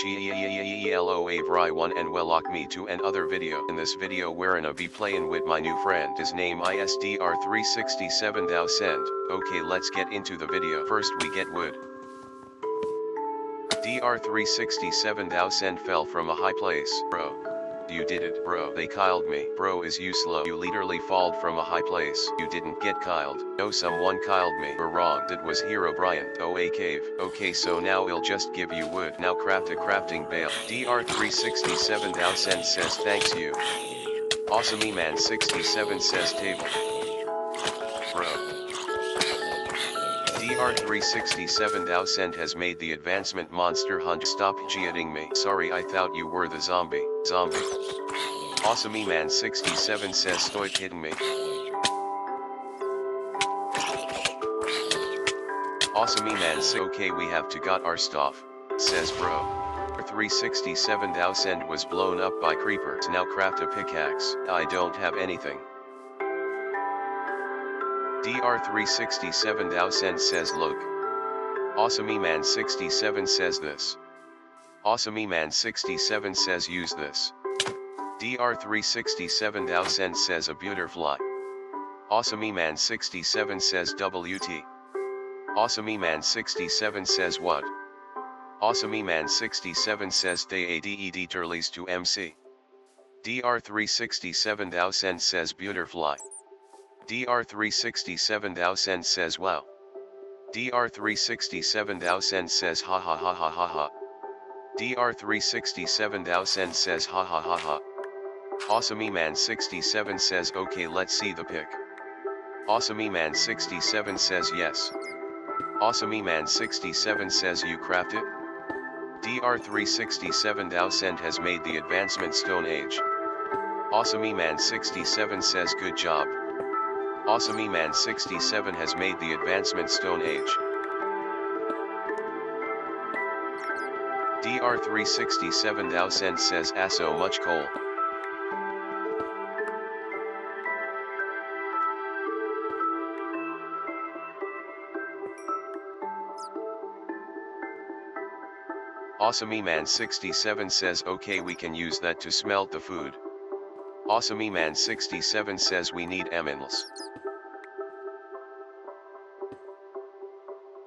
HELOAVRI1 and welocme to another video. In this video wherein I be playin with my new friend. His name is dr367,000. Okay, let's get into the video. First we get wood. Dr367,000 fell from a high place. Bro. You did it, bro. They killed me. Bro, is you slow? You literally falled from a high place. You didn't get killed. No, someone killed me. You're wrong. That was Hero Brian. Oh, a cave. Okay, so now I'll just give you wood. Now craft a crafting bale. Dr367,000 says thanks you. Awesome man 67 says table. Bro. Dr367,000 has made the advancement monster hunt. Stop cheating me. Sorry, I thought you were the zombie. Awesome man 67 says stop hitting me. Awesome man okay, we have to got our stuff, says bro. 367,000 was blown up by creepers. Now craft a pickaxe. I don't have anything. Dr367,000 says look. Awesome man 67 says this. Awesome man 67 says use this. Dr367,000 says a butterfly. Awesome man 67 says WT. Awesome man 67 says what? Awesome man 67 says they add turleys to MC. Dr367,000 says butterfly. Dr367,000 says wow. Dr367,000 says ha ha ha ha ha ha. Dr367,000 says ha ha ha ha. Awesome man 67 says okay, let's see the pic. Awesome man 67 says yes. Awesome man 67 says you craft it. Dr367,000 has made the advancement Stone Age. Awesome man 67 says good job. Awesome man 67 has made the advancement Stone Age. Dr367,000 says so much coal. Awesome man 67 says okay, we can use that to smelt the food. Awesome man 67 says we need aminals.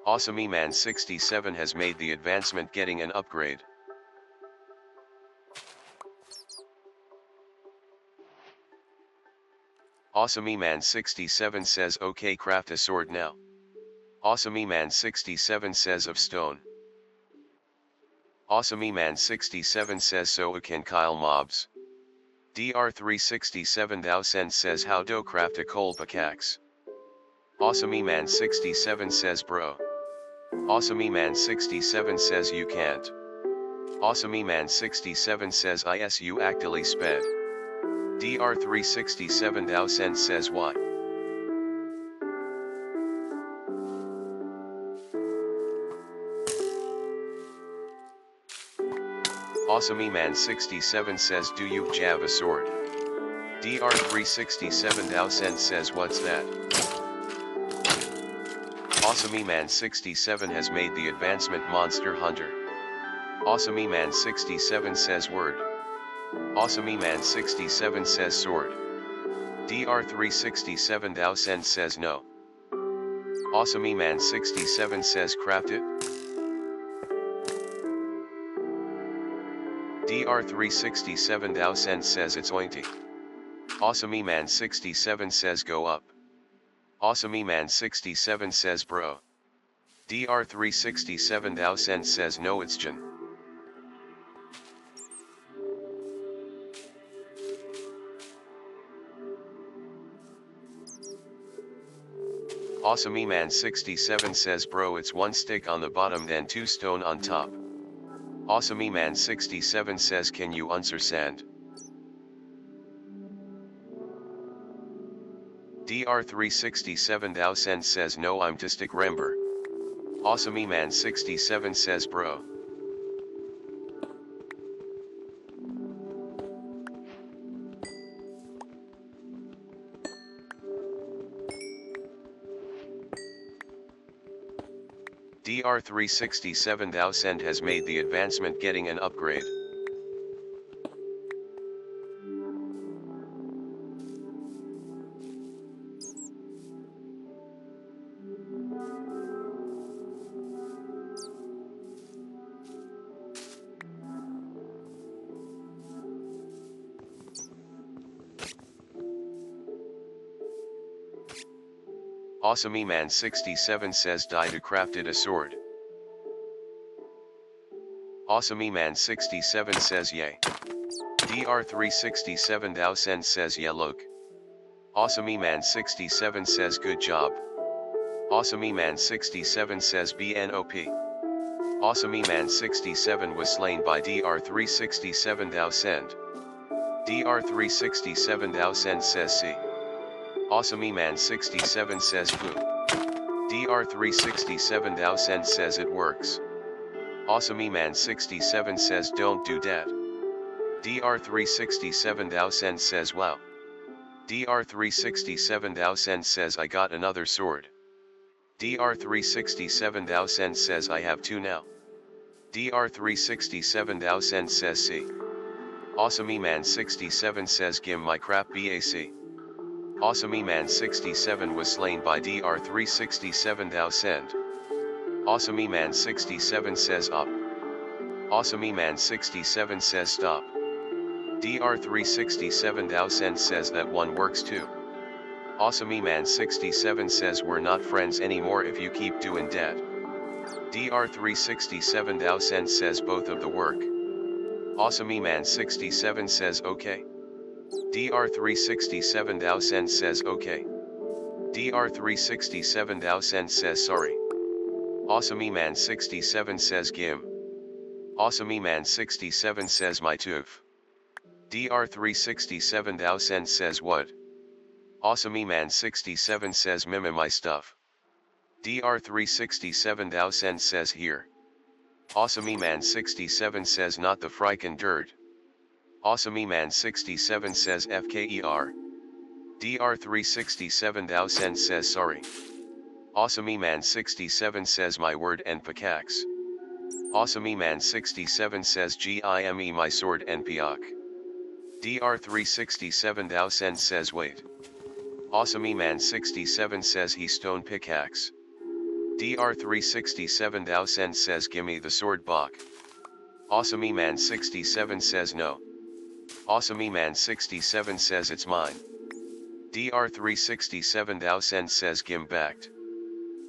Awesome man 67 has made the advancement getting an upgrade. Awesome man 67 says okay, craft a sword now. Awesome man 67 says of stone. Awesome man 67 says so I can kill mobs. Dr367,000 says how do craft a coal pickaxe. Awesome man 67 says bro. Awesome man 67 says you can't. Awesome man 67 says is you actually sped. Dr367,000 says what? Awesome man 67 says do you have a sword? Dr367,000 says what's that? Awesome man 67 has made the advancement monster hunter. Awesome man 67 says word. Awesome man 67 says sword. Dr367,000 says no. Awesome man 67 says craft it. Dr367,000 says it's ointy. Awesome man 67 says go up. Awesome man 67 says bro. Dr367,000 says no, it's Jan. Awesome man 67 says bro, it's one stick on the bottom then two stone on top. Awesome man 67 says can you understand? Dr367,000 says no, I'm to stick remember. Awesome man 67 says bro. Dr367,000 has made the advancement getting an upgrade. AwesomeMan67 says Didu crafted a sword. AwesomeMan67 says yay. Dr367,000 says yeah look. AwesomeMan67 says good job. AwesomeMan67 says BNOP. AwesomeMan67 was slain by Dr367,000. Dr367,000 says C. AwesomeMan67 says poo. Dr367,000 says it works. AwesomeMan67 says don't do that. Dr367,000 says wow. Dr367,000 says I got another sword. Dr367,000 says I have two now. Dr367,000 says C. AwesomeMan67 says Gim my crap BAC. AwesomeMan67 was slain by Dr367,000. AwesomeMan67 says up. AwesomeMan67 says stop. Dr367,000 says that one works too. AwesomeMan67 says we're not friends anymore if you keep doing that. Dr367,000 says both of the work. AwesomeMan67 says okay. Dr367,000 says okay. Dr367,000 says sorry. AwesomeMan67 says Gim. AwesomeMan67 says my toof. Dr367,000 says what? AwesomeMan67 says mima my stuff. Dr367,000 says here. AwesomeMan67 says not the frikin' dirt. AwesomeMan67 says FKER. Dr367,000 says sorry. AwesomeMan67 says my word and pickaxe. AwesomeMan67 says GIME my sword and piak. Dr367,000 says wait. AwesomeMan67 says he stone pickaxe. Dr367,000 says gimme the sword bok. AwesomeMan67 says no. AwesomeMan67 says it's mine. Dr367,000 says gim backed.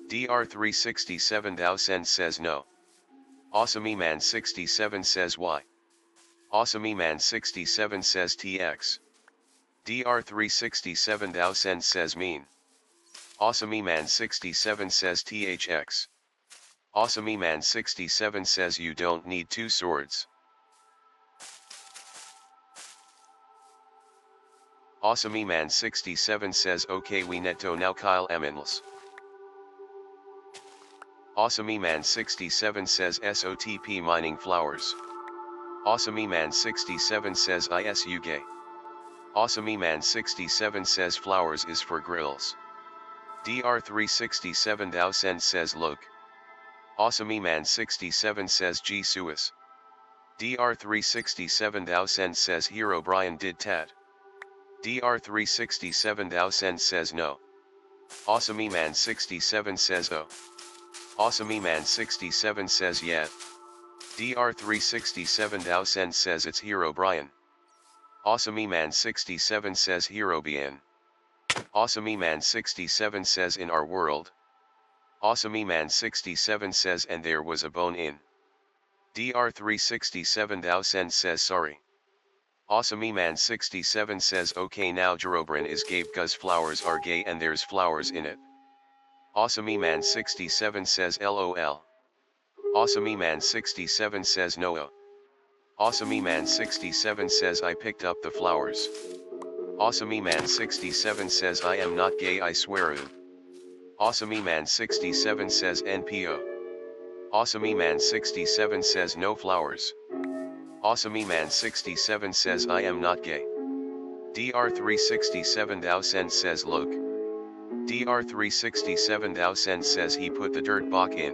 Dr367,000 says no. AwesomeMan67 says why. AwesomeMan67 says TX. Dr367,000 says mean. AwesomeMan67 says THX. AwesomeMan67 says you don't need two swords. AwesomeMan67 says okay we netto now Kyle Eminals. AwesomeMan67 says SOTP mining flowers. AwesomeMan67 says ISU gay. AwesomeMan67 says flowers is for grills. Dr367,000 says look. AwesomeMan67 says G Suis. Dr367,000 says Hero Brian did tat. Dr367,000 says no. AwesomeMan67 says oh. AwesomeMan67 says yeah. Dr367,000 says it's Hero Brian. AwesomeMan67 says Hero Bien. AwesomeMan67 says in our world. AwesomeMan67 says and there was a bone in. Dr367,000 says sorry. AwesomeMan67 says okay now Jerobrin is gave cause flowers are gay and there's flowers in it. AwesomeMan67 says LOL. AwesomeMan67 says no. AwesomeMan67 says I picked up the flowers. AwesomeMan67 says I am not gay I swear. AwesomeMan67 says NPO. AwesomeMan67 says no flowers. AwesomeMan67 says I am not gay. Dr367,000 says look. Dr367,000 says he put the dirt bok in.